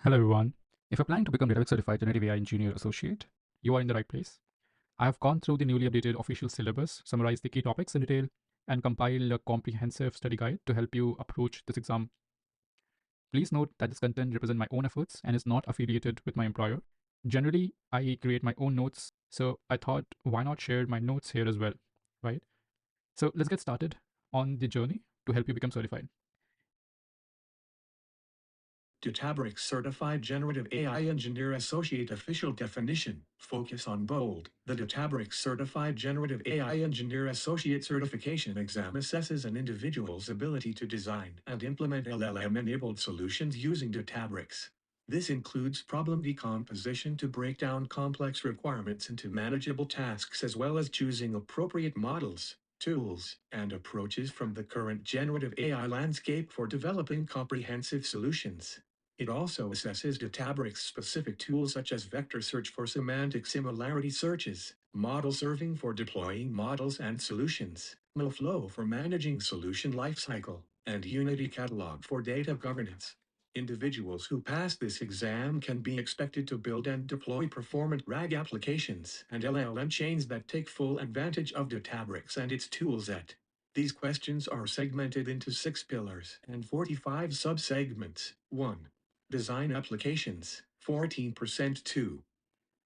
Hello everyone. If you're planning to become Databricks Certified Generative AI Engineer Associate, you are in the right place. I have gone through the newly updated official syllabus, summarized the key topics in detail, and compiled a comprehensive study guide to help you approach this exam. Please note that this content represents my own efforts and is not affiliated with my employer. Generally, I create my own notes, so I thought why not share my notes here as well, right? So let's get started on the journey to help you become certified. Databricks Certified Generative AI Engineer Associate Official Definition. Focus on bold. The Databricks Certified Generative AI Engineer Associate Certification exam assesses an individual's ability to design and implement LLM-enabled solutions using Databricks. This includes problem decomposition to break down complex requirements into manageable tasks as well as choosing appropriate models, tools, and approaches from the current generative AI landscape for developing comprehensive solutions. It also assesses Databricks-specific tools such as vector search for semantic similarity searches, model serving for deploying models and solutions, MLflow for managing solution lifecycle, and Unity Catalog for data governance. Individuals who pass this exam can be expected to build and deploy performant RAG applications and LLM chains that take full advantage of Databricks and its toolset. These questions are segmented into 6 pillars and 45 subsegments. 1. Design applications, 14% 2.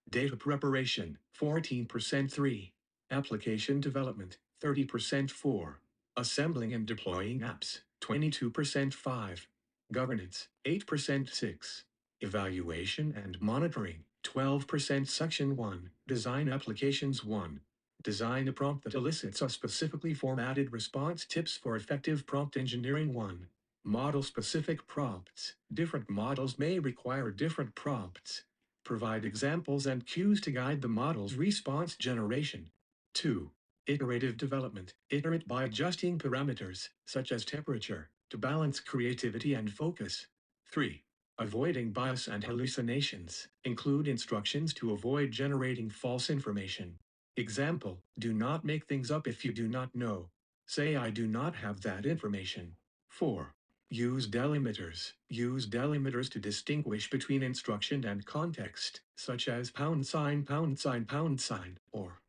Data preparation, 14% 3. Application development, 30% 4. Assembling and deploying apps, 22% 5. Governance, 8% 6. Evaluation and monitoring, 12% Section 1. Design applications 1. Design a prompt that elicits a specifically formatted response. Tips for effective prompt engineering 1. Model-specific prompts. Different models may require different prompts. Provide examples and cues to guide the model's response generation. 2. Iterative development. Iterate by adjusting parameters, such as temperature, to balance creativity and focus. 3. Avoiding bias and hallucinations. Include instructions to avoid generating false information. Example, do not make things up if you do not know. Say I do not have that information. 4. Use delimiters. Use delimiters to distinguish between instruction and context, such as $, or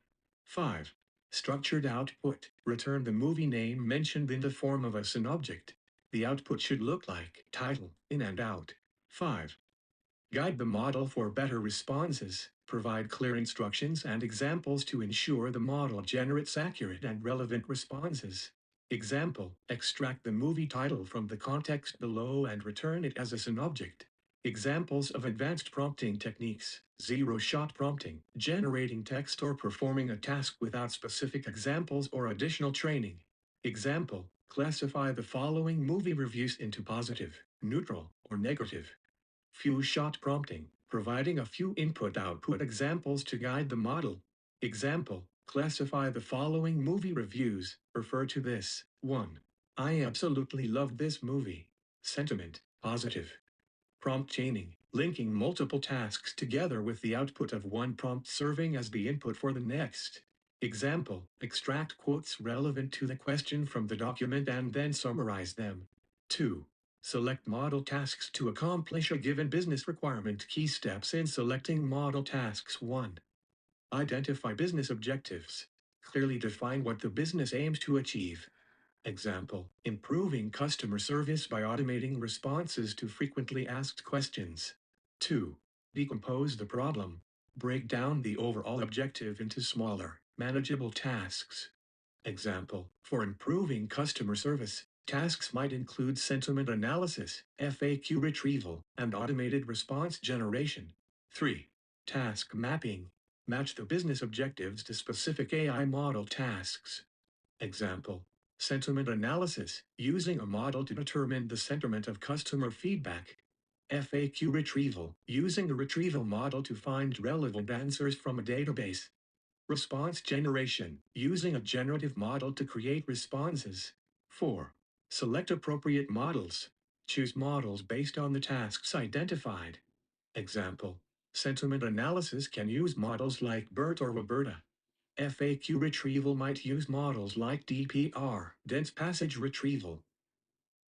5. Structured output. Return the movie name mentioned in the form of a SYN object. The output should look like title, in and out. 5. Guide the model for better responses. Provide clear instructions and examples to ensure the model generates accurate and relevant responses. Example, extract the movie title from the context below and return it as a SYN object. Examples of advanced prompting techniques: zero-shot prompting, generating text or performing a task without specific examples or additional training. Example, classify the following movie reviews into positive, neutral, or negative. Few-shot prompting, providing a few input-output examples to guide the model. Example, classify the following movie reviews, refer to this. 1. I absolutely loved this movie. Sentiment, positive. Prompt chaining, linking multiple tasks together with the output of one prompt serving as the input for the next. Example, extract quotes relevant to the question from the document and then summarize them. 2. Select model tasks to accomplish a given business requirement. Key steps in selecting model tasks. 1. Identify business objectives. Clearly define what the business aims to achieve. Example, improving customer service by automating responses to frequently asked questions. 2. Decompose the problem. Break down the overall objective into smaller, manageable tasks. Example, for improving customer service, tasks might include sentiment analysis, FAQ retrieval, and automated response generation. 3. Task mapping. Match the business objectives to specific AI model tasks. Example, sentiment analysis, using a model to determine the sentiment of customer feedback. FAQ retrieval, using a retrieval model to find relevant answers from a database. Response generation, using a generative model to create responses. 4. Select appropriate models. Choose models based on the tasks identified. Example, sentiment analysis can use models like BERT or Roberta. FAQ retrieval might use models like DPR, dense passage retrieval.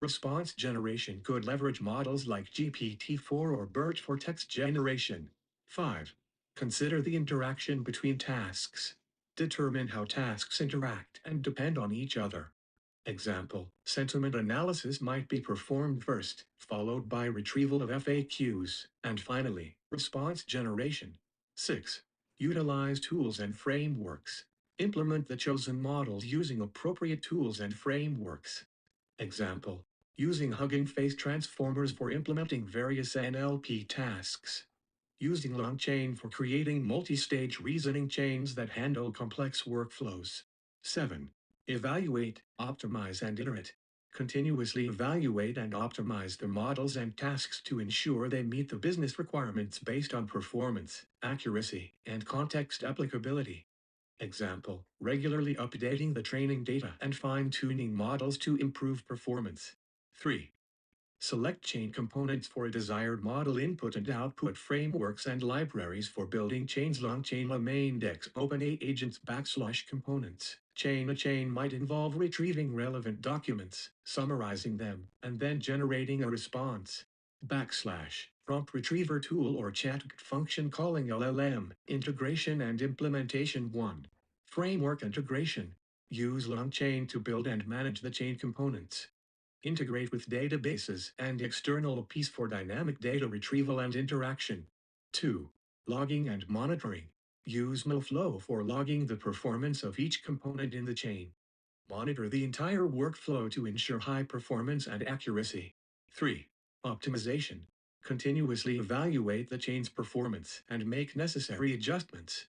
Response generation could leverage models like GPT-4 or BERT for text generation. 5. Consider the interaction between tasks. Determine how tasks interact and depend on each other. Example, sentiment analysis might be performed first, followed by retrieval of FAQs, and finally, response generation. 6. Utilize tools and frameworks. Implement the chosen models using appropriate tools and frameworks. Example, using Hugging Face transformers for implementing various NLP tasks. Using LangChain for creating multi-stage reasoning chains that handle complex workflows. 7. Evaluate, optimize, and iterate. Continuously evaluate and optimize the models and tasks to ensure they meet the business requirements based on performance, accuracy, and context applicability. Example, regularly updating the training data and fine-tuning models to improve performance. 3. Select chain components for a desired model input and output frameworks and libraries for building chains. LangChain main index OpenA agents /components. Chain a chain might involve retrieving relevant documents, summarizing them, and then generating a response. Prompt retriever tool or chat function calling LLM, integration and implementation. 1. Framework integration. Use LangChain to build and manage the chain components. Integrate with databases and external APIs for dynamic data retrieval and interaction. 2. Logging and monitoring. Use MoFlow for logging the performance of each component in the chain. Monitor the entire workflow to ensure high performance and accuracy. 3. Optimization. Continuously evaluate the chain's performance and make necessary adjustments.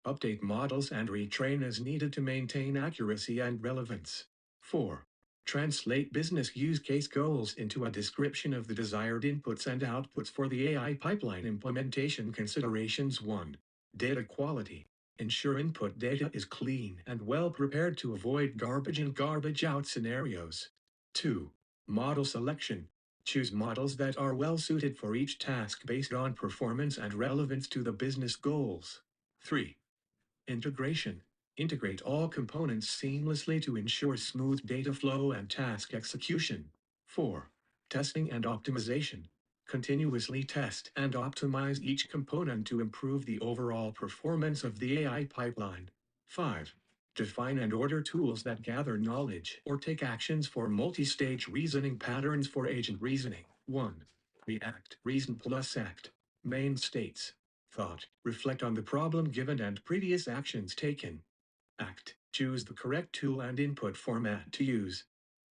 Update models and retrain as needed to maintain accuracy and relevance. 4. Translate business use case goals into a description of the desired inputs and outputs for the AI pipeline implementation considerations. 1. Data quality. Ensure input data is clean and well prepared to avoid garbage in, garbage out scenarios. 2. Model selection. Choose models that are well suited for each task based on performance and relevance to the business goals. 3. Integration. Integrate all components seamlessly to ensure smooth data flow and task execution. 4. Testing and optimization. Continuously test and optimize each component to improve the overall performance of the AI pipeline. 5. Define and order tools that gather knowledge or take actions for multi-stage reasoning patterns for agent reasoning. 1. React, reason plus act. Main states. Thought, reflect on the problem given and previous actions taken. Act, choose the correct tool and input format to use.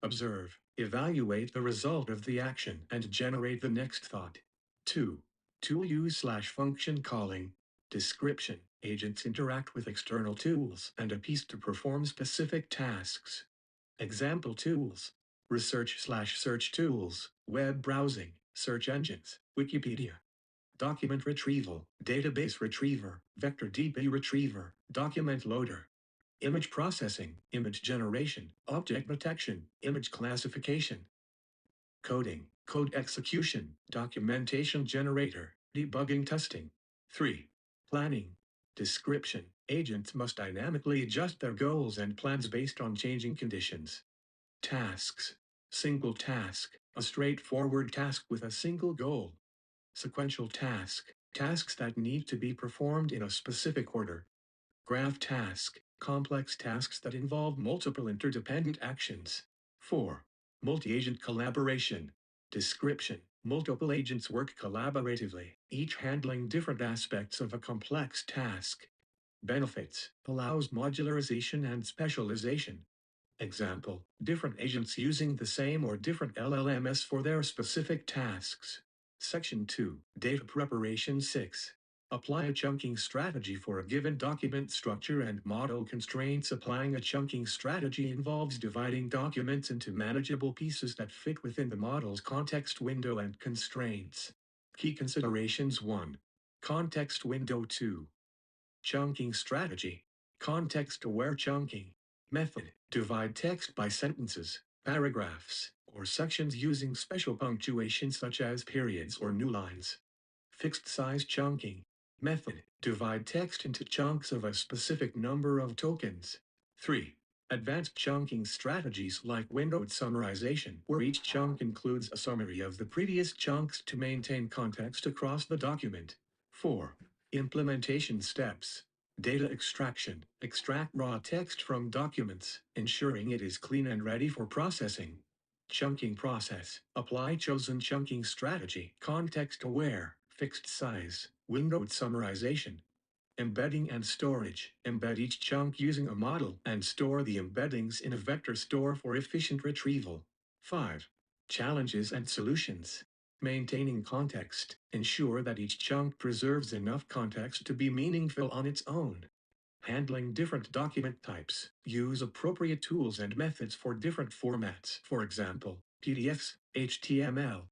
Observe, evaluate the result of the action and generate the next thought. 2. Tool use/function calling. Description, agents interact with external tools and APIs to perform specific tasks. Example tools. Research/search tools, web browsing, search engines, Wikipedia. Document retrieval, database retriever, vector DB retriever, document loader. Image processing, image generation, object detection, image classification. Coding, code execution, documentation generator, debugging testing. 3. Planning. Description, agents must dynamically adjust their goals and plans based on changing conditions. Tasks. Single task, a straightforward task with a single goal. Sequential task, tasks that need to be performed in a specific order. Graph task, complex tasks that involve multiple interdependent actions. 4. Multi-agent collaboration. Description, multiple agents work collaboratively, each handling different aspects of a complex task. Benefits, allows modularization and specialization. Example, different agents using the same or different LLMs for their specific tasks. Section 2, Data Preparation. 6. Apply a chunking strategy for a given document structure and model constraints. Applying a chunking strategy involves dividing documents into manageable pieces that fit within the model's context window and constraints. Key considerations. 1. Context window. 2. Chunking strategy. Context-aware chunking. Method, divide text by sentences, paragraphs, or sections using special punctuation such as periods or new lines. Fixed size chunking. Method, divide text into chunks of a specific number of tokens. 3. Advanced chunking strategies like windowed summarization, where each chunk includes a summary of the previous chunks to maintain context across the document. 4. Implementation steps. Data extraction. Extract raw text from documents, ensuring it is clean and ready for processing. Chunking process. Apply chosen chunking strategy, context-aware, fixed size, windowed summarization. Embedding and storage. Embed each chunk using a model and store the embeddings in a vector store for efficient retrieval. 5. Challenges and solutions. Maintaining context. Ensure that each chunk preserves enough context to be meaningful on its own. Handling different document types. Use appropriate tools and methods for different formats, for example, PDFs, HTML.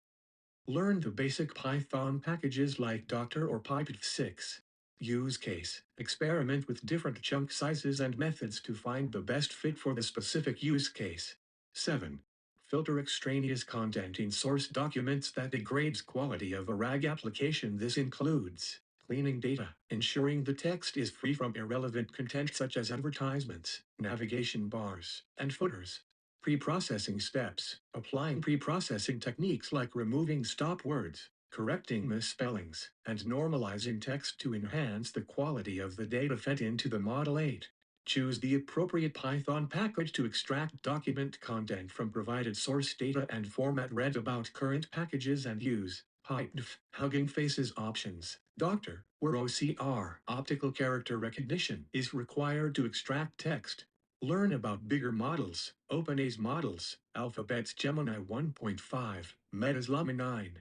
Learn the basic Python packages like Doctor or Python6. Use case. Experiment with different chunk sizes and methods to find the best fit for the specific use case. 7. Filter extraneous content in source documents that degrades quality of a RAG application. This includes cleaning data, ensuring the text is free from irrelevant content such as advertisements, navigation bars, and footers. Pre-processing steps. Applying pre-processing techniques like removing stop words, correcting misspellings, and normalizing text to enhance the quality of the data fed into the Model 8. Choose the appropriate Python package to extract document content from provided source data and format. Read about current packages and use PyDF, Hugging Faces options. Doctor, where OCR, optical character recognition, is required to extract text. Learn about bigger models, OpenAI's models, Alphabet's Gemini 1.5, Meta's Llama 9.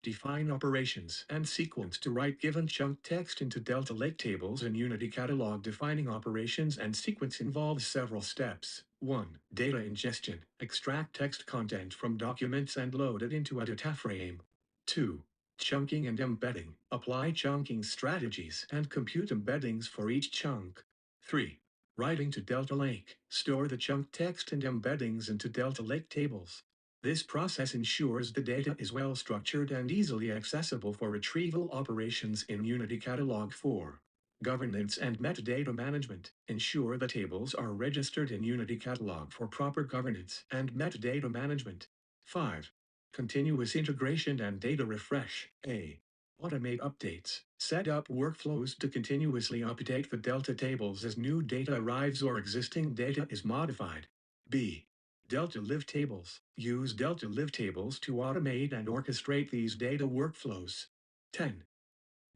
Define operations and sequence to write given chunk text into Delta Lake tables in Unity Catalog. Defining operations and sequence involves several steps. 1. Data ingestion. Extract text content from documents and load it into a data frame. 2. Chunking and embedding. Apply chunking strategies and compute embeddings for each chunk. 3. Writing to Delta Lake. Store the chunk text and embeddings into Delta Lake tables. This process ensures the data is well structured and easily accessible for retrieval operations in Unity Catalog. 4. Governance and metadata management. Ensure the tables are registered in Unity Catalog for proper governance and metadata management. 5. Continuous integration and data refresh. A. Automate updates. Set up workflows to continuously update the Delta tables as new data arrives or existing data is modified. B. Delta Live tables. Use Delta Live tables to automate and orchestrate these data workflows. 10.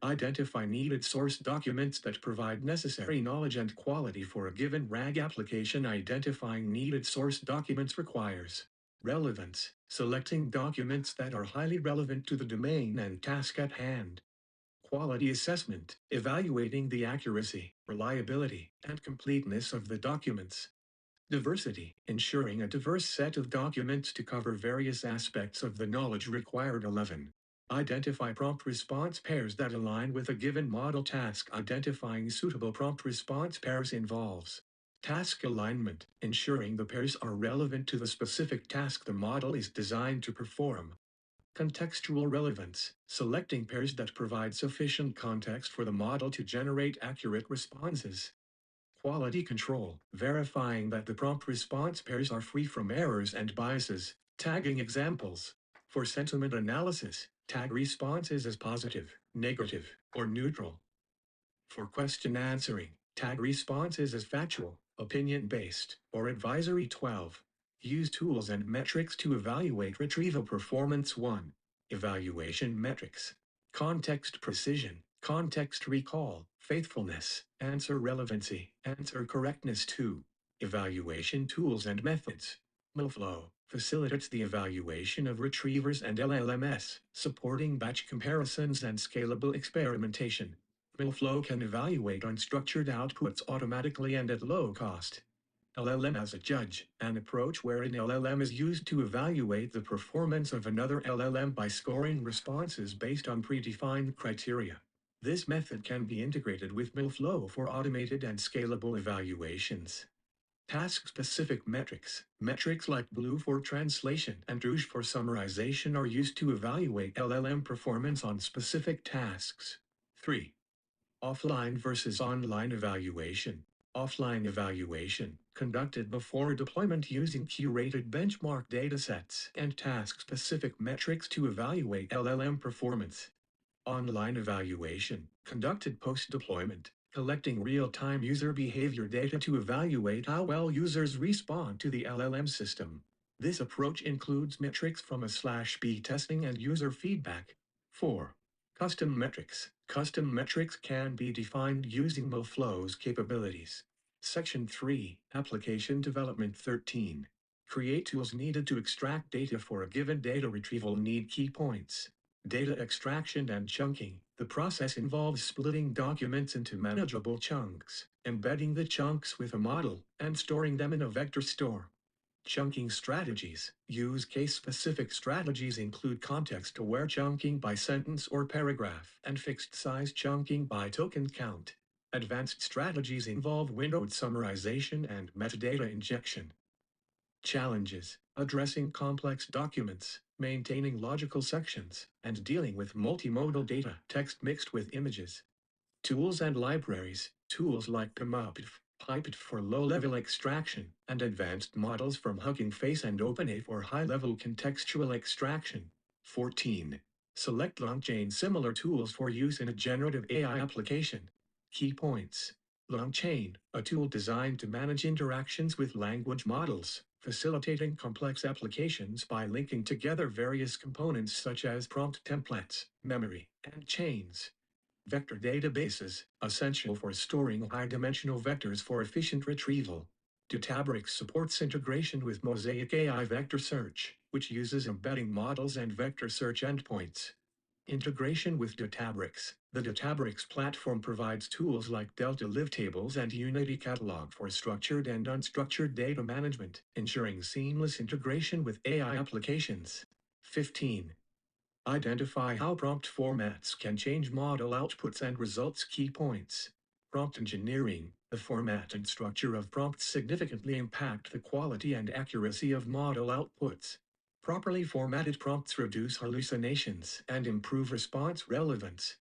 Identify needed source documents that provide necessary knowledge and quality for a given RAG application. Identifying needed source documents requires relevance, selecting documents that are highly relevant to the domain and task at hand. Quality assessment, evaluating the accuracy, reliability, and completeness of the documents. Diversity, ensuring a diverse set of documents to cover various aspects of the knowledge required. 11. Identify prompt response pairs that align with a given model task. Identifying suitable prompt response pairs involves task alignment, ensuring the pairs are relevant to the specific task the model is designed to perform. Contextual relevance, selecting pairs that provide sufficient context for the model to generate accurate responses. Quality control, verifying that the prompt response pairs are free from errors and biases. Tagging examples. For sentiment analysis, tag responses as positive, negative, or neutral. For question answering, tag responses as factual, opinion-based, or advisory. 12. Use tools and metrics to evaluate retrieval performance. 1. Evaluation metrics. Context precision, context recall, faithfulness, answer relevancy, answer correctness. 2. Evaluation tools and methods. MLflow facilitates the evaluation of retrievers and LLMs, supporting batch comparisons and scalable experimentation. MLflow can evaluate unstructured outputs automatically and at low cost. LLM as a judge, an approach where an LLM is used to evaluate the performance of another LLM by scoring responses based on predefined criteria. This method can be integrated with MLflow for automated and scalable evaluations. Task-specific metrics. Metrics like Blue for translation and Rouge for summarization are used to evaluate LLM performance on specific tasks. 3. Offline versus online evaluation. Offline evaluation, conducted before deployment using curated benchmark datasets and task-specific metrics to evaluate LLM performance. Online evaluation, conducted post-deployment, collecting real-time user behavior data to evaluate how well users respond to the LLM system. This approach includes metrics from a/B testing and user feedback. 4. Custom metrics. Custom metrics can be defined using MLflow's capabilities. Section 3, Application Development 13. Create tools needed to extract data for a given data retrieval need key points. Data extraction and chunking. The process involves splitting documents into manageable chunks, embedding the chunks with a model, and storing them in a vector store. Chunking strategies. Use case-specific strategies include context-aware chunking by sentence or paragraph and fixed-size chunking by token count. Advanced strategies involve windowed summarization and metadata injection. Challenges. Addressing complex documents, maintaining logical sections, and dealing with multimodal data, text mixed with images. Tools and libraries. Tools like Piped for low-level extraction, and advanced models from Hugging Face and OpenAI for high-level contextual extraction. 14. Select LangChain similar tools for use in a generative AI application. Key points. LangChain, a tool designed to manage interactions with language models, facilitating complex applications by linking together various components such as prompt templates, memory, and chains. Vector databases, essential for storing high-dimensional vectors for efficient retrieval. Databricks supports integration with Mosaic AI Vector Search, which uses embedding models and vector search endpoints. Integration with Databricks. The Databricks platform provides tools like Delta Live Tables and Unity Catalog for structured and unstructured data management, ensuring seamless integration with AI applications. 15. Identify how prompt formats can change model outputs and results key points. Prompt engineering. The format and structure of prompts significantly impact the quality and accuracy of model outputs. Properly formatted prompts reduce hallucinations and improve response relevance.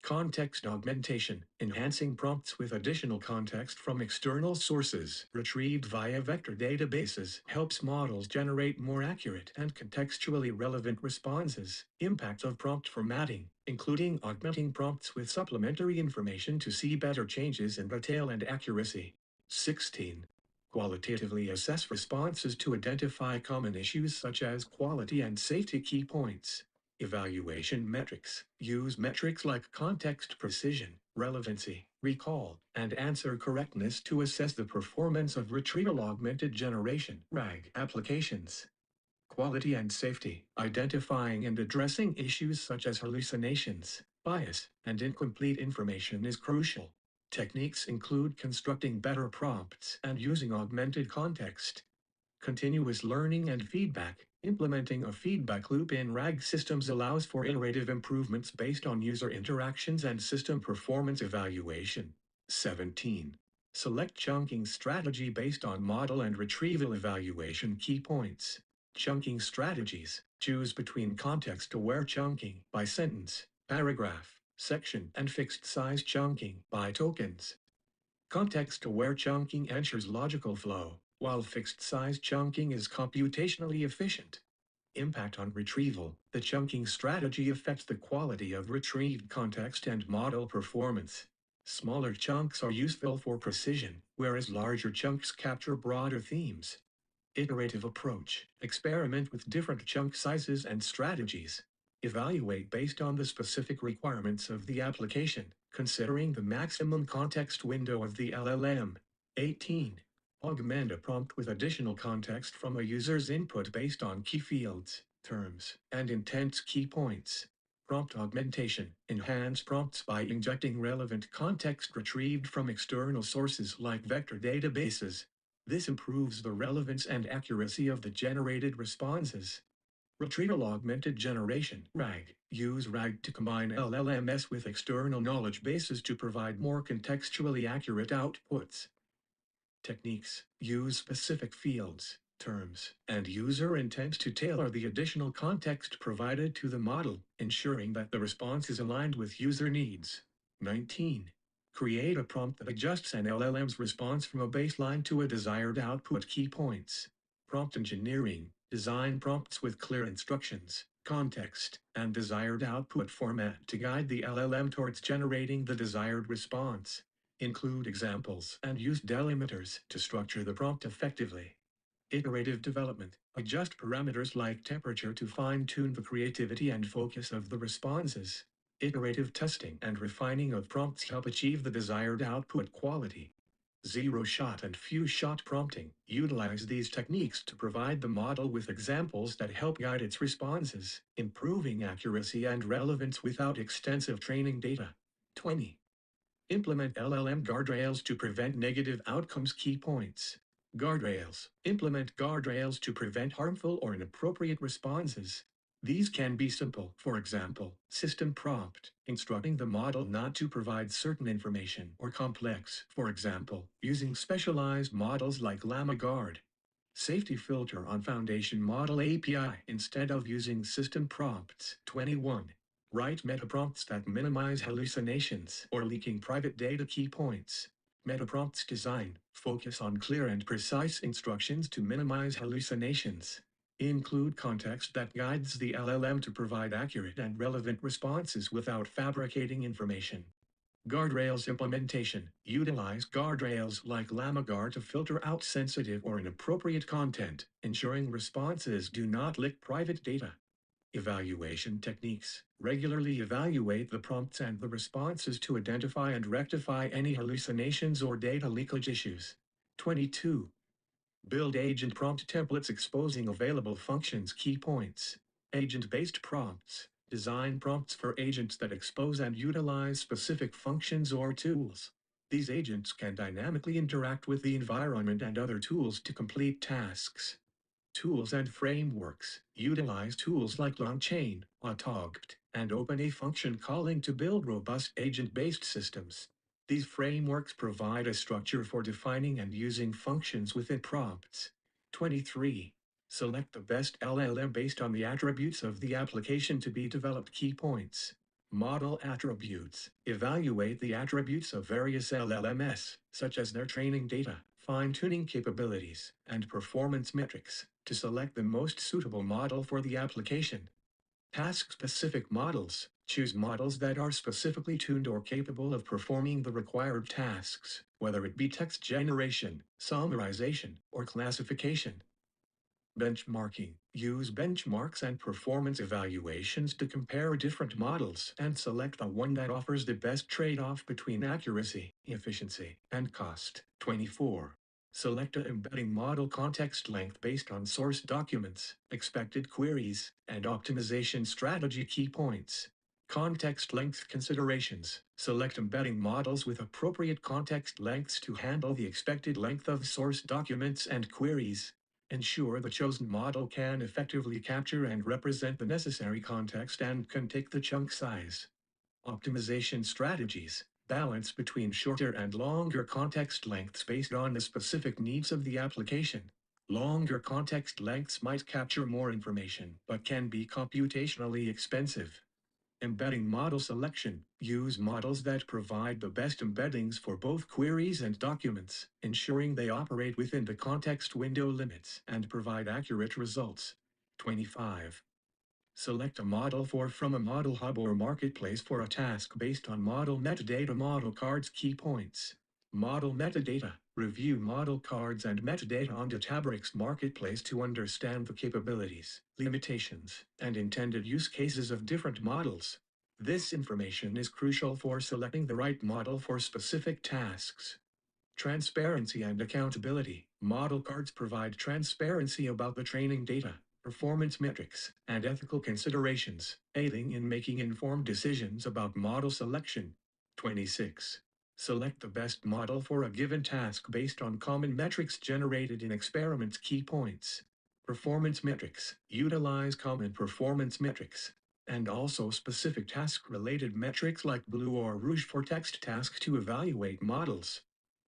Context augmentation, enhancing prompts with additional context from external sources retrieved via vector databases, helps models generate more accurate and contextually relevant responses. Impact of prompt formatting, including augmenting prompts with supplementary information to see better changes in detail and accuracy. 16. Qualitatively assess responses to identify common issues such as quality and safety key points. Evaluation metrics. Use metrics like context precision, relevancy, recall, and answer correctness to assess the performance of retrieval augmented generation (RAG) applications. Quality and safety. Identifying and addressing issues such as hallucinations, bias, and incomplete information is crucial. Techniques include constructing better prompts and using augmented context. Continuous learning and feedback. Implementing a feedback loop in RAG systems allows for iterative improvements based on user interactions and system performance evaluation. 17. Select chunking strategy based on model and retrieval evaluation key points. Chunking strategies. Choose between context-aware chunking by sentence, paragraph, section, and fixed-size chunking by tokens. Context-aware chunking ensures logical flow, while fixed-size chunking is computationally efficient. Impact on retrieval. The chunking strategy affects the quality of retrieved context and model performance. Smaller chunks are useful for precision, whereas larger chunks capture broader themes. Iterative approach. Experiment with different chunk sizes and strategies. Evaluate based on the specific requirements of the application, considering the maximum context window of the LLM. 18. Augment a prompt with additional context from a user's input based on key fields, terms, and intent key points. Prompt augmentation. Enhance prompts by injecting relevant context retrieved from external sources like vector databases. This improves the relevance and accuracy of the generated responses. Retrieval Augmented Generation (RAG). Use RAG to combine LLMs with external knowledge bases to provide more contextually accurate outputs. Techniques. Use specific fields, terms, and user intent to tailor the additional context provided to the model, ensuring that the response is aligned with user needs. 19. Create a prompt that adjusts an LLM's response from a baseline to a desired output. Key points. Prompt engineering. Design prompts with clear instructions, context, and desired output format to guide the LLM towards generating the desired response. Include examples and use delimiters to structure the prompt effectively. Iterative development. Adjust parameters like temperature to fine-tune the creativity and focus of the responses. Iterative testing and refining of prompts help achieve the desired output quality. Zero-shot and few-shot prompting. Utilize these techniques to provide the model with examples that help guide its responses, improving accuracy and relevance without extensive training data. 20. Implement LLM guardrails to prevent negative outcomes. Key points. Guardrails. Implement guardrails to prevent harmful or inappropriate responses. These can be simple, for example, system prompt, instructing the model not to provide certain information, or complex, for example, using specialized models like Llama Guard. Safety filter on foundation model API instead of using system prompts. 21. Write metaprompts that minimize hallucinations or leaking private data. Key points. Metaprompts design focus on clear and precise instructions to minimize hallucinations. Include context that guides the LLM to provide accurate and relevant responses without fabricating information. Guardrails implementation. Utilize guardrails like LlamaGuard to filter out sensitive or inappropriate content, ensuring responses do not leak private data. Evaluation techniques. Regularly evaluate the prompts and the responses to identify and rectify any hallucinations or data leakage issues. 22. Build agent prompt templates exposing available functions. Key points. Agent-based prompts. Design prompts for agents that expose and utilize specific functions or tools. These agents can dynamically interact with the environment and other tools to complete tasks. Tools and frameworks. Utilize tools like LangChain, Autogt, and OpenA function calling to build robust agent-based systems. These frameworks provide a structure for defining and using functions within prompts. 23. Select the best LLM based on the attributes of the application to be developed. Key points. Model attributes. Evaluate the attributes of various LLMs, such as their training data, fine-tuning capabilities, and performance metrics, to select the most suitable model for the application. Task-specific models. Choose models that are specifically tuned or capable of performing the required tasks, whether it be text generation, summarization, or classification. Benchmarking. Use benchmarks and performance evaluations to compare different models and select the one that offers the best trade-off between accuracy, efficiency, and cost. 24. Select an embedding model context length based on source documents, expected queries, and optimization strategy. Key points. Context length considerations. Select embedding models with appropriate context lengths to handle the expected length of source documents and queries. Ensure the chosen model can effectively capture and represent the necessary context and can take the chunk size. Optimization strategies. Balance between shorter and longer context lengths based on the specific needs of the application. Longer context lengths might capture more information, but can be computationally expensive. Embedding model selection. Use models that provide the best embeddings for both queries and documents, ensuring they operate within the context window limits and provide accurate results. 25. Select a model from a model hub or marketplace for a task based on model metadata. Model cards. Key points. Model metadata. Review model cards and metadata on Databricks marketplace to understand the capabilities, limitations, and intended use cases of different models. This information is crucial for selecting the right model for specific tasks. Transparency and accountability. Model cards provide transparency about the training data, performance metrics, and ethical considerations, aiding in making informed decisions about model selection. 26. Select the best model for a given task based on common metrics generated in experiments. Key points. Performance metrics. Utilize common performance metrics, and also specific task-related metrics like blue or rouge for text tasks to evaluate models.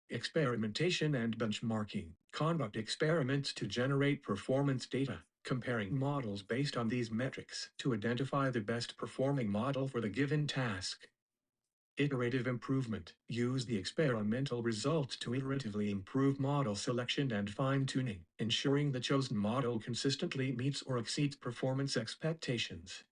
Experimentation and benchmarking. Conduct experiments to generate performance data, comparing models based on these metrics to identify the best performing model for the given task. Iterative improvement. Use the experimental results to iteratively improve model selection and fine-tuning, ensuring the chosen model consistently meets or exceeds performance expectations.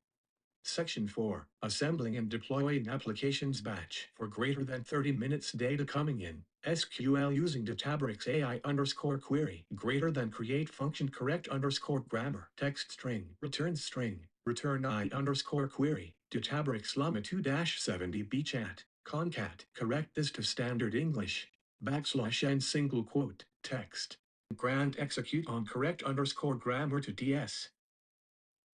Section 4. Assembling and deploying applications batch for greater than 30 minutes data coming in. SQL using Databricks AI underscore query greater than create function correct underscore grammar text string return I underscore query Databricks Llama 2-70 chat concat correct this to standard English backslash and single quote text grant execute on correct underscore grammar to DS.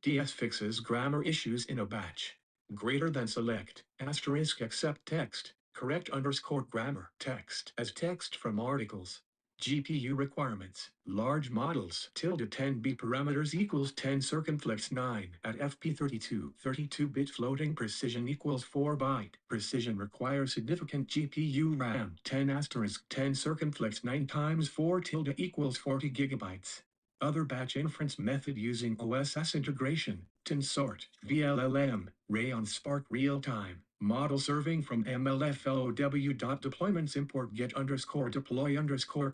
DS fixes grammar issues in a batch. Greater than select, asterisk accept text, correct underscore grammar, text as text from articles. GPU requirements, large models, tilde 10B parameters equals 10 circumflex 9 at FP32, 32-bit floating precision equals 4 byte. Precision requires significant GPU RAM, 10 asterisk 10 circumflex 9 times 4 tilde equals 40 gigabytes. Other batch inference method using OSS integration, Tensort, VLLM, Ray on Spark real-time, model serving from MLFLOW. Deployments import get underscore deploy underscore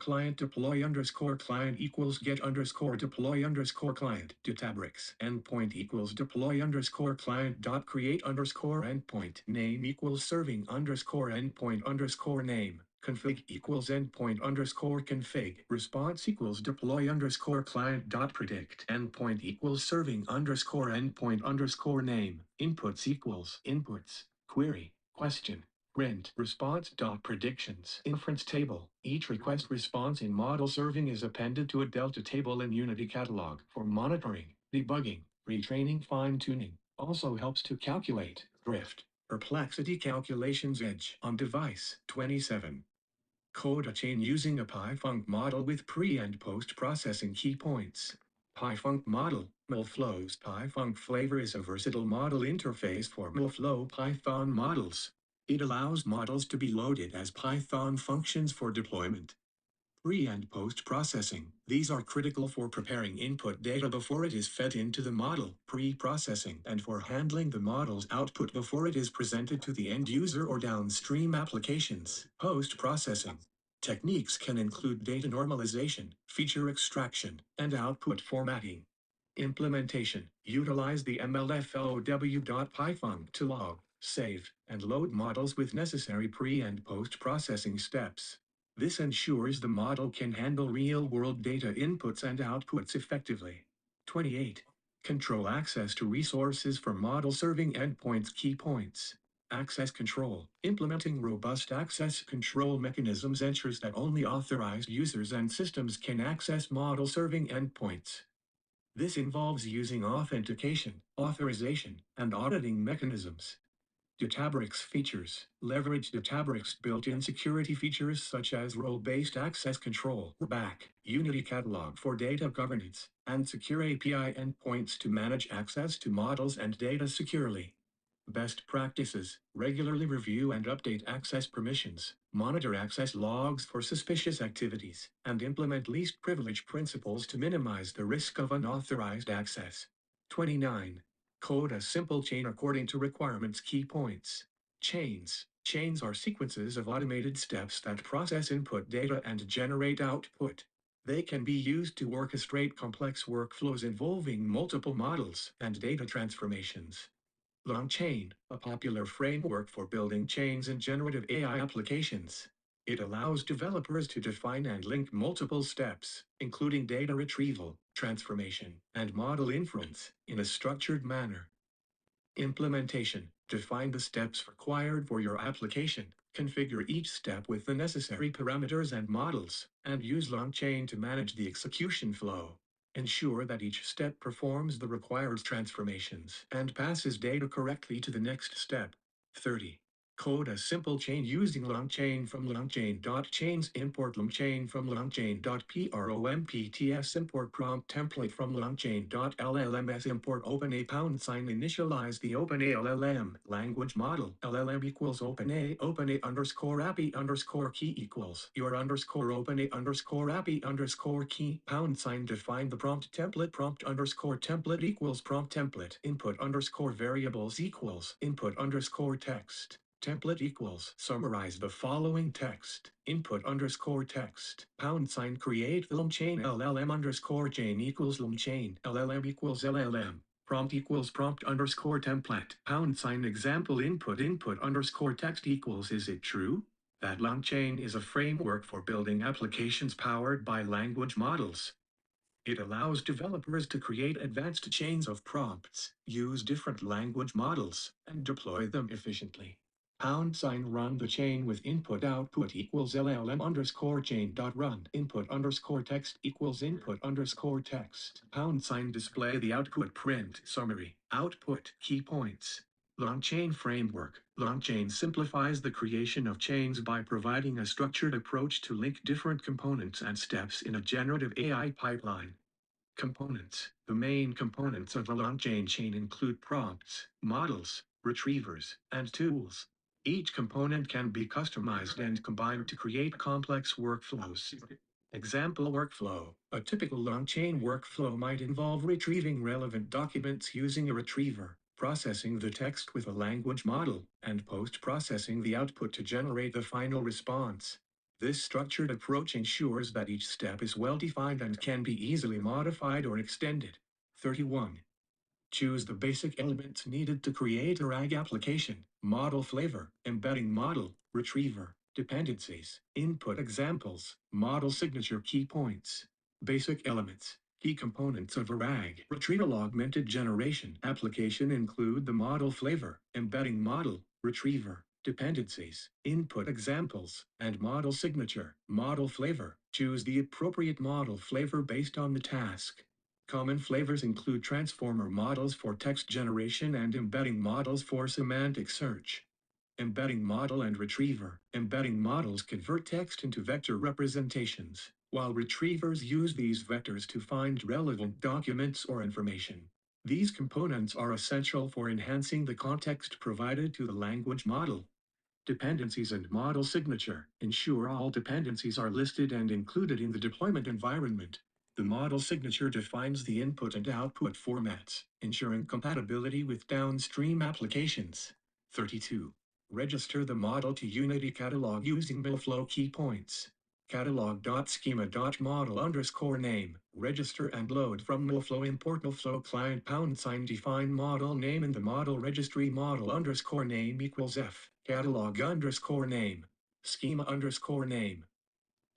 client equals get underscore deploy underscore client Databricks endpoint equals deploy underscore client dot create underscore endpoint name equals serving underscore endpoint underscore name config equals endpoint underscore config response equals deploy underscore client dot predict endpoint equals serving underscore endpoint underscore name inputs equals inputs query question print response dot predictions inference table. Each request response in model serving is appended to a delta table in Unity catalog for monitoring, debugging, retraining, fine-tuning. Also helps to calculate drift perplexity calculations edge on device 27. Code a chain using a PyFunc model with pre- and post-processing key points. PyFunc model, MLflow's PyFunc flavor is a versatile model interface for MLflow Python models. It allows models to be loaded as Python functions for deployment. Pre- and post-processing. These are critical for preparing input data before it is fed into the model, pre-processing, and for handling the model's output before it is presented to the end user or downstream applications. Post-processing. Techniques can include data normalization, feature extraction, and output formatting. Implementation. Utilize the mlflow.python to log, save, and load models with necessary pre- and post-processing steps. This ensures the model can handle real-world data inputs and outputs effectively. 28. Control access to resources for model serving endpoints. Key points. Access control. Implementing robust access control mechanisms ensures that only authorized users and systems can access model serving endpoints. This involves using authentication, authorization, and auditing mechanisms. Databricks features. Leverage Databricks built-in security features such as role-based access control, RBAC, Unity Catalog for data governance, and secure API endpoints to manage access to models and data securely. Best practices. Regularly review and update access permissions, monitor access logs for suspicious activities, and implement least privilege principles to minimize the risk of unauthorized access. 29. Code a simple chain according to requirements. Key points. Chains. Chains are sequences of automated steps that process input data and generate output. They can be used to orchestrate complex workflows involving multiple models and data transformations. LongChain, a popular framework for building chains in generative AI applications. It allows developers to define and link multiple steps, including data retrieval, transformation, and model inference, in a structured manner. Implementation. Define the steps required for your application, configure each step with the necessary parameters and models, and use LongChain to manage the execution flow. Ensure that each step performs the required transformations and passes data correctly to the next step. 30. Code a simple chain using LongChain from LongChain.chains. Import LongChain from LongChain.prompts. Import prompt template from LongChain.llms. Import OpenA #. Initialize the OpenA LLM language model. LLM equals OpenA. OpenA underscore API underscore key equals your underscore OpenA underscore API underscore key #. Define the prompt template. Prompt underscore template equals prompt template. Input underscore variables equals input underscore text. Template equals summarize the following text. Input underscore text. Pound sign create LLM chain LLM underscore chain equals LLM chain. LLM equals LLM. Prompt equals prompt underscore template. Pound sign example input underscore text equals is it true? That LLM chain is a framework for building applications powered by language models. It allows developers to create advanced chains of prompts, use different language models, and deploy them efficiently. Pound sign run the chain with input output equals LLM underscore chain dot run. Input underscore text equals input underscore text. Pound sign display the output print summary. Output key points. Long chain framework. Long chain simplifies the creation of chains by providing a structured approach to link different components and steps in a generative AI pipeline. Components. The main components of a long-chain chain include prompts, models, retrievers, and tools. Each component can be customized and combined to create complex workflows. Example workflow. A typical long-chain workflow might involve retrieving relevant documents using a retriever, processing the text with a language model, and post-processing the output to generate the final response. This structured approach ensures that each step is well defined and can be easily modified or extended. 31. Choose the basic elements needed to create a RAG application. Model flavor, embedding model, retriever, dependencies, input examples, model signature key points. Basic elements. Key components of a RAG retrieval augmented generation application include the model flavor, embedding model, retriever, dependencies, input examples, and model signature. Model flavor. Choose the appropriate model flavor based on the task. Common flavors include transformer models for text generation and embedding models for semantic search. Embedding model and retriever. Embedding models convert text into vector representations, while retrievers use these vectors to find relevant documents or information. These components are essential for enhancing the context provided to the language model. Dependencies and model signature. Ensure all dependencies are listed and included in the deployment environment. The model signature defines the input and output formats, ensuring compatibility with downstream applications. 32. Register the model to Unity Catalog using MLflow key points. Catalog.schema.model underscore name. Register and load from MLflow. Import MLflow client # define model name in the model registry. Model underscore name equals F. Catalog underscore name. Schema underscore name.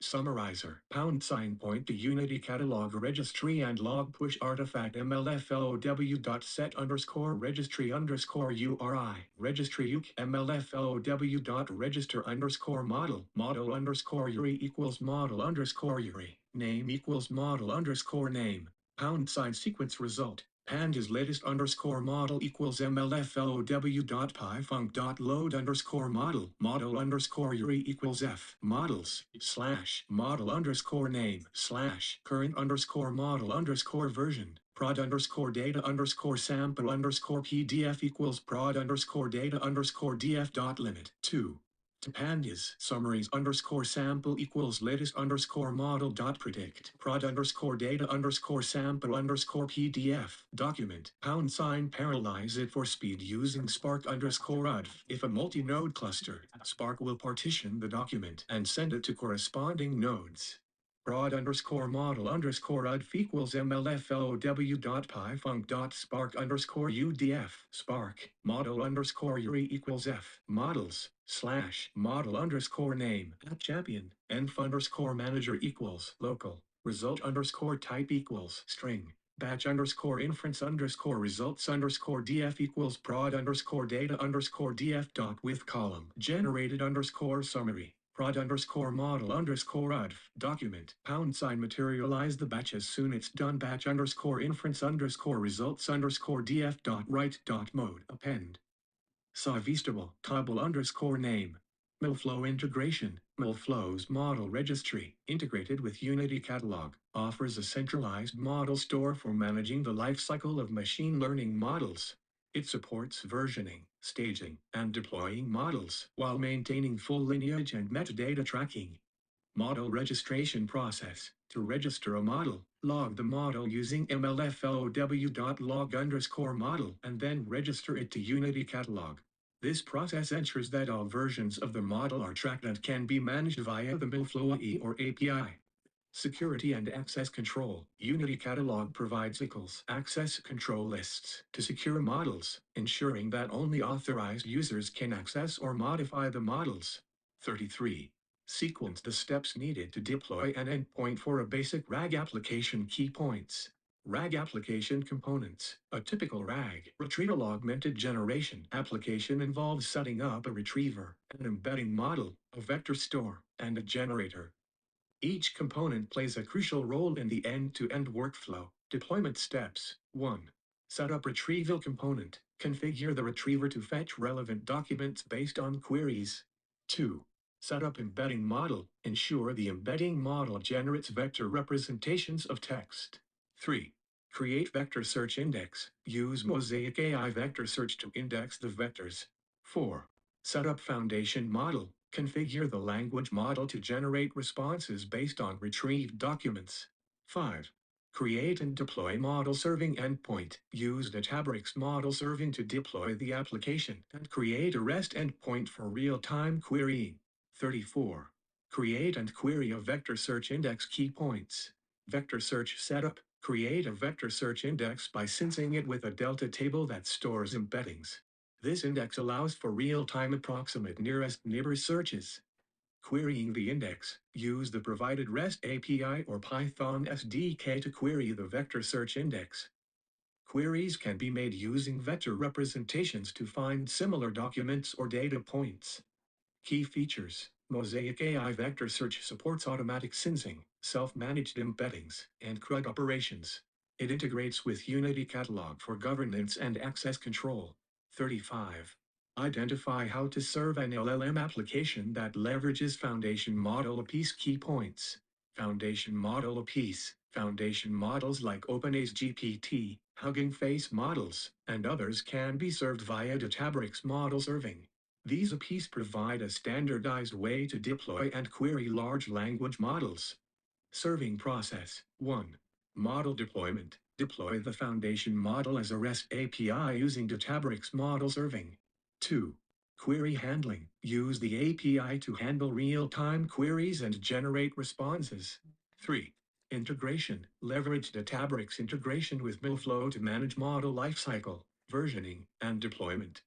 Summarizer # point to Unity Catalog Registry and log push artifact mlflow.set underscore registry underscore URI registry uk mlflow.register underscore model underscore URI equals model underscore URI name equals model underscore name # sequence result. Pandas latest underscore model equals mlflow.pyfunc.load underscore model underscore URI equals F models / model underscore name / current underscore model underscore version prod underscore data underscore sample underscore PDF equals prod underscore data underscore DF dot limit 2. To pandas summaries underscore sample equals latest underscore model dot predict prod underscore data underscore sample underscore PDF document # parallelize it for speed using Spark underscore UDF. If a multi-node cluster, Spark will partition the document and send it to corresponding nodes. Prod underscore model underscore UDF equals mlflow.pyfunc.spark underscore UDF Spark model underscore URI equals F models / model underscore name app champion env underscore manager equals local result underscore type equals string batch underscore inference underscore results underscore df equals prod underscore data underscore df dot with column generated underscore summary prod underscore model underscore UDF document # materialize the batch as soon it's done batch underscore inference underscore results underscore df dot write dot mode append Savistable table underscore name MLflow integration. MLflow's model registry, integrated with Unity Catalog, offers a centralized model store for managing the lifecycle of machine learning models. It supports versioning, staging, and deploying models while maintaining full lineage and metadata tracking. Model registration process. To register a model, log the model using mlflow.log underscore model and then register it to Unity Catalog. This process ensures that all versions of the model are tracked and can be managed via the MILFlow IE or API. Security and access control. Unity Catalog provides equals access control lists to secure models, ensuring that only authorized users can access or modify the models. 33. Sequence the steps needed to deploy an endpoint for a basic RAG application. Key points. RAG application components. A typical RAG retrieval augmented generation application involves setting up a retriever, an embedding model, a vector store, and a generator. Each component plays a crucial role in the end-to-end workflow. Deployment steps. 1. Set up retrieval component. Configure the retriever to fetch relevant documents based on queries. 2. Set up embedding model. Ensure the embedding model generates vector representations of text. 3. Create vector search index. Use Mosaic AI vector search to index the vectors. 4. Set up foundation model. Configure the language model to generate responses based on retrieved documents. 5. Create and deploy model serving endpoint. Use Databricks model serving to deploy the application and create a REST endpoint for real-time querying. 34. Create and query a vector search index. Key points. Vector search setup. Create a vector search index by syncing it with a delta table that stores embeddings. This index allows for real-time approximate nearest neighbor searches. Querying the index. Use the provided REST API or Python SDK to query the vector search index. Queries can be made using vector representations to find similar documents or data points. Key features. Mosaic AI Vector Search supports automatic syncing, self-managed embeddings, and CRUD operations. It integrates with Unity Catalog for governance and access control. 35. Identify how to serve an LLM application that leverages Foundation Model API's. Key points. Foundation Model APIs. Foundation models like OpenAI's GPT, Hugging Face models, and others can be served via Databricks model serving. These APIs provide a standardized way to deploy and query large language models. Serving process. 1. Model deployment. Deploy the foundation model as a REST API using Databricks model serving. 2. Query handling. Use the API to handle real-time queries and generate responses. 3. Integration. Leverage Databricks integration with MILFlow to manage model lifecycle, versioning, and deployment.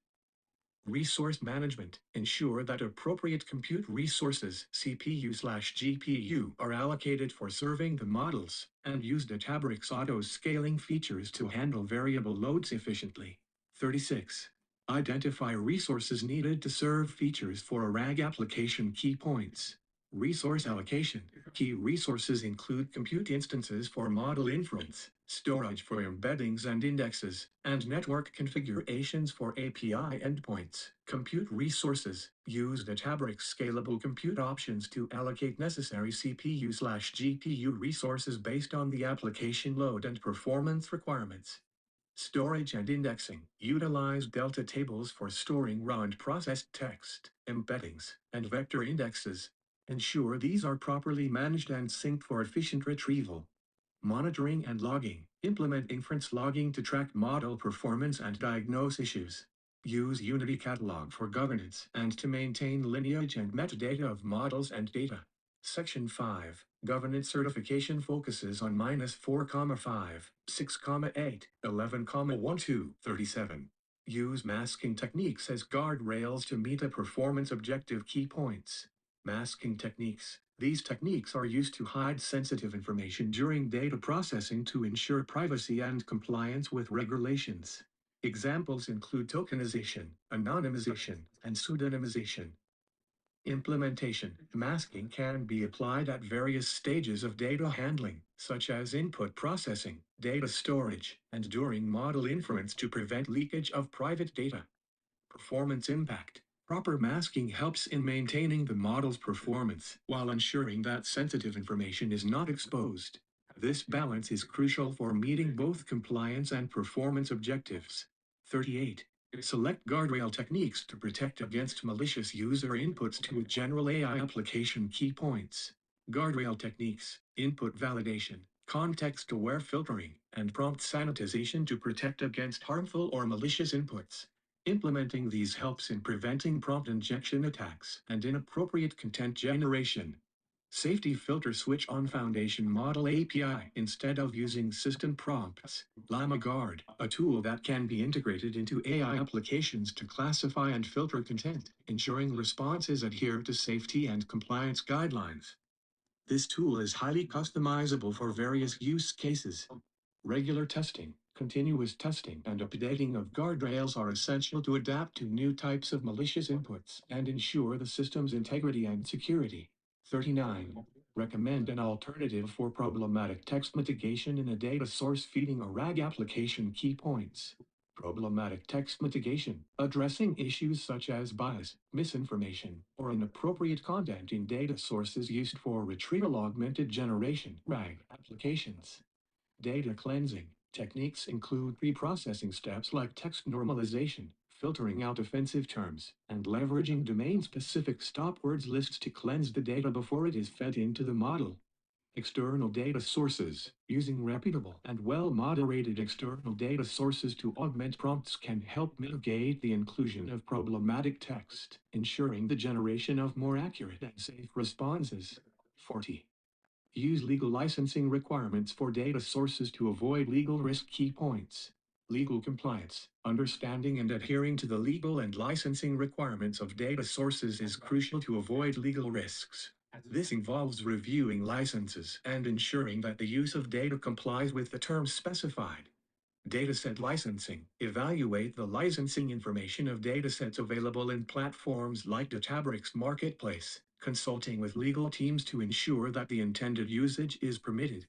Resource management. Ensure that appropriate compute resources, CPU/GPU, are allocated for serving the models, and use Databricks auto-scaling features to handle variable loads efficiently. 36. Identify resources needed to serve features for a RAG application. Key points. Resource allocation. Key resources include compute instances for model inference, storage for embeddings and indexes, and network configurations for API endpoints. Compute resources. Use Databricks scalable compute options to allocate necessary CPU/GPU resources based on the application load and performance requirements. Storage and indexing. Utilize delta tables for storing raw and processed text, embeddings, and vector indexes. Ensure these are properly managed and synced for efficient retrieval. Monitoring and logging. Implement inference logging to track model performance and diagnose issues. Use Unity Catalog for governance and to maintain lineage and metadata of models and data. Section 5. Governance certification focuses on -4,5, 6,8, 11,12, 37. Use masking techniques as guardrails to meet a performance objective. Key points. Masking techniques. These techniques are used to hide sensitive information during data processing to ensure privacy and compliance with regulations. Examples include tokenization, anonymization, and pseudonymization. Implementation. Masking can be applied at various stages of data handling, such as input processing, data storage, and during model inference to prevent leakage of private data. Performance impact. Proper masking helps in maintaining the model's performance while ensuring that sensitive information is not exposed. This balance is crucial for meeting both compliance and performance objectives. 38. Select guardrail techniques to protect against malicious user inputs to a general AI application. Key points. Guardrail techniques, input validation, context-aware filtering, and prompt sanitization to protect against harmful or malicious inputs. Implementing these helps in preventing prompt injection attacks and inappropriate content generation. Safety filter switch on foundation model API instead of using system prompts. Llama Guard, a tool that can be integrated into AI applications to classify and filter content, ensuring responses adhere to safety and compliance guidelines. This tool is highly customizable for various use cases. Regular testing, continuous testing, and updating of guardrails are essential to adapt to new types of malicious inputs and ensure the system's integrity and security. 39. Recommend an alternative for problematic text mitigation in a data source feeding a RAG application. Key points. Problematic text mitigation, addressing issues such as bias, misinformation, or inappropriate content in data sources used for retrieval augmented generation RAG applications. Data cleansing techniques include pre-processing steps like text normalization, filtering out offensive terms, and leveraging domain-specific stop words lists to cleanse the data before it is fed into the model. External data sources. Using reputable and well-moderated external data sources to augment prompts can help mitigate the inclusion of problematic text, ensuring the generation of more accurate and safe responses. 40. Use legal licensing requirements for data sources to avoid legal risk. Key points. Legal compliance. Understanding and adhering to the legal and licensing requirements of data sources is crucial to avoid legal risks. This involves reviewing licenses and ensuring that the use of data complies with the terms specified. Dataset licensing. Evaluate the licensing information of datasets available in platforms like Databricks Marketplace, consulting with legal teams to ensure that the intended usage is permitted.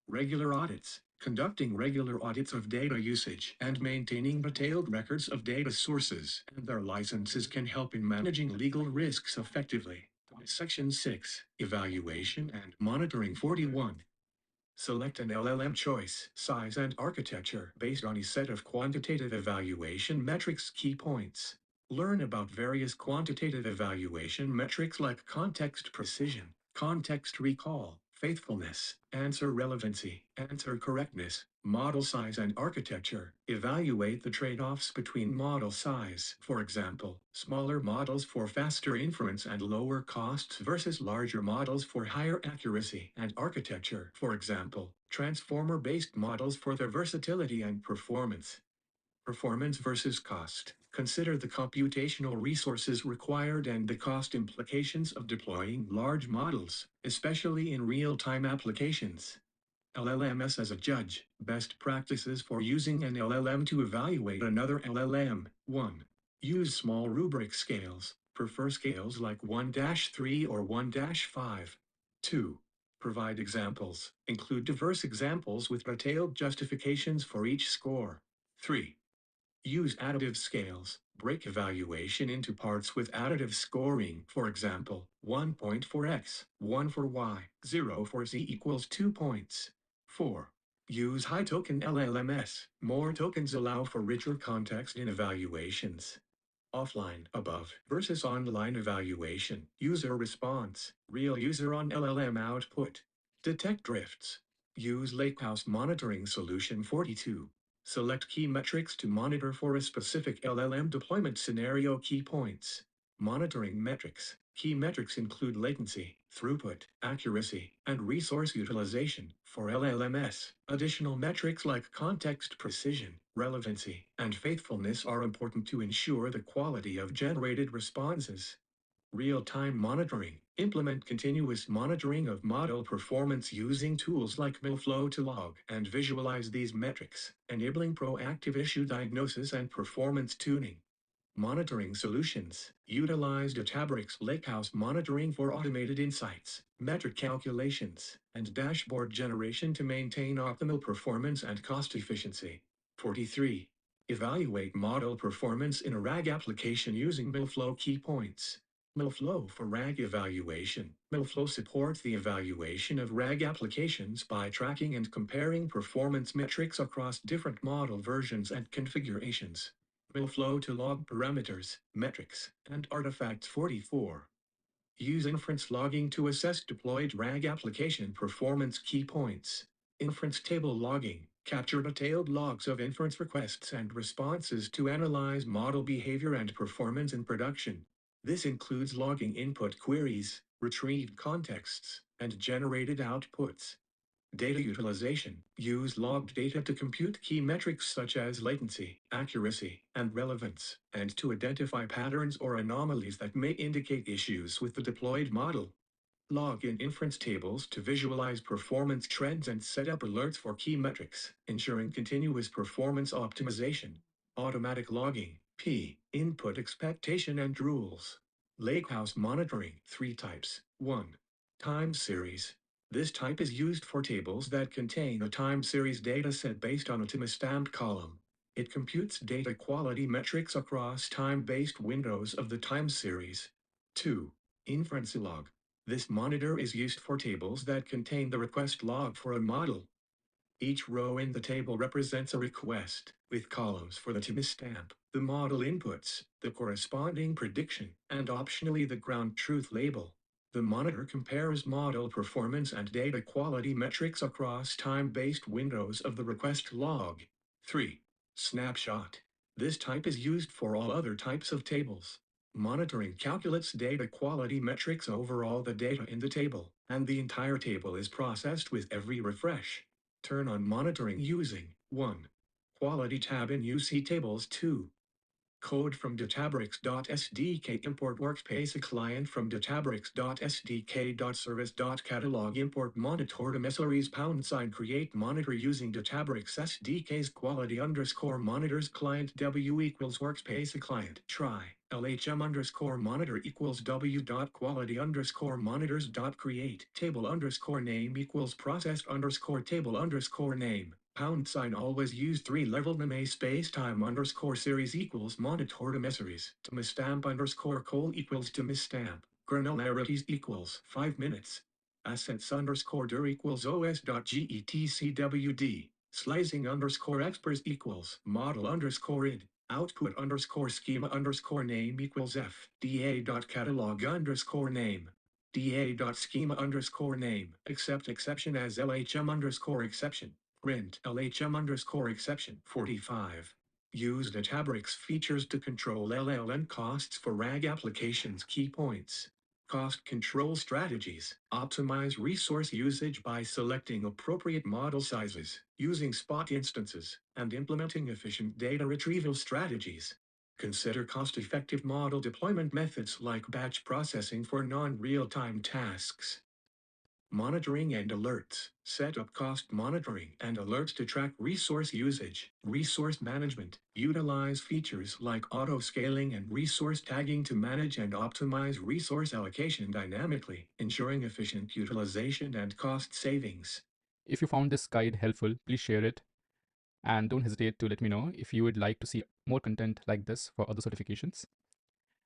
Regular audits. Conducting regular audits of data usage and maintaining detailed records of data sources and their licenses can help in managing legal risks effectively. Section 6. Evaluation and monitoring. 41. Select an LLM choice, size, and architecture based on a set of quantitative evaluation metrics. Key points. Learn about various quantitative evaluation metrics like context precision, context recall, faithfulness, answer relevancy, answer correctness, model size and architecture. Evaluate the trade-offs between model size, for example, smaller models for faster inference and lower costs versus larger models for higher accuracy, and architecture, for example, transformer-based models for their versatility and performance. Performance versus cost. Consider the computational resources required and the cost implications of deploying large models, especially in real-time applications. LLMs as a judge. Best practices for using an LLM to evaluate another LLM. 1. Use small rubric scales. Prefer scales like 1-3 or 1-5. 2. Provide examples. Include diverse examples with detailed justifications for each score. 3. Use additive scales. Break evaluation into parts with additive scoring. For example, 1 point for x, 1 for y, 0 for z equals 2 points. 4. Use high token LLMs. More tokens allow for richer context in evaluations. Offline above versus online evaluation. User response. Real user on LLM output. Detect drifts. Use Lakehouse monitoring solution. 42. Select key metrics to monitor for a specific LLM deployment scenario. Key points. Monitoring metrics. Key metrics include latency, throughput, accuracy, and resource utilization. For LLMs, additional metrics like context precision, relevancy, and faithfulness are important to ensure the quality of generated responses. Real-time monitoring. Implement continuous monitoring of model performance using tools like MLflow to log and visualize these metrics, enabling proactive issue diagnosis and performance tuning. Monitoring solutions. Utilize Databricks Lakehouse monitoring for automated insights, metric calculations, and dashboard generation to maintain optimal performance and cost efficiency. 43. Evaluate model performance in a RAG application using MLflow. Key points. MLflow for RAG evaluation. MLflow supports the evaluation of RAG applications by tracking and comparing performance metrics across different model versions and configurations. MLflow to log parameters, metrics, and artifacts. 44. Use inference logging to assess deployed RAG application performance. Key points. Inference table logging. Capture detailed logs of inference requests and responses to analyze model behavior and performance in production. This includes logging input queries, retrieved contexts, and generated outputs. Data utilization. Use logged data to compute key metrics such as latency, accuracy, and relevance, and to identify patterns or anomalies that may indicate issues with the deployed model. Log in inference tables to visualize performance trends and set up alerts for key metrics, ensuring continuous performance optimization. Automatic logging. P. Input expectation and rules. Lakehouse monitoring. 3 types. 1. Time series. This type is used for tables that contain a time series dataset based on a timestamp column. It computes data quality metrics across time-based windows of the time series. 2. Inference log. This monitor is used for tables that contain the request log for a model. Each row in the table represents a request, with columns for the timestamp, the model inputs, the corresponding prediction, and optionally the ground truth label. The monitor compares model performance and data quality metrics across time-based windows of the request log. 3. Snapshot. This type is used for all other types of tables. Monitoring calculates data quality metrics over all the data in the table, and the entire table is processed with every refresh. Turn on monitoring using 1. Quality tab in UC tables. 2. Code from Databricks.sdk. Import workspace. A client from Databricks.sdk.service.catalog. Import monitor emissaries # create monitor using Databricks SDK's quality _ monitors client W equals workspace. A client try LHM _ monitor equals W dot quality _ monitors dot create table _ name equals processed _ table _ name. # always use 3-level name space time _ series equals monitor emissaries. Timestamp _ col equals timestamp. Granularities equals 5 minutes. Assets _ dir equals os.getcwd. Slicing _ experts equals model _ id. Output _ schema _ name equals f. da.catalog _ name. da.schema _ name. Accept exception as LHM _ exception. Print LHM _ exception. 45. Use Databricks features to control LLM costs for RAG applications. Key points. Cost control strategies. Optimize resource usage by selecting appropriate model sizes, using spot instances, and implementing efficient data retrieval strategies. Consider cost-effective model deployment methods like batch processing for non-real-time tasks. Monitoring and alerts. Set up cost monitoring and alerts to track resource usage. Resource management. Utilize features like auto-scaling and resource tagging to manage and optimize resource allocation dynamically, ensuring efficient utilization and cost savings. If you found this guide helpful, please share it and don't hesitate to let me know if you would like to see more content like this for other certifications.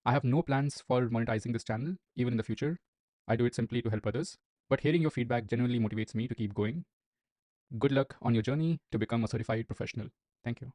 I have no plans for monetizing this channel, even in the future. I do it simply to help others. But hearing your feedback genuinely motivates me to keep going. Good luck on your journey to become a certified professional. Thank you.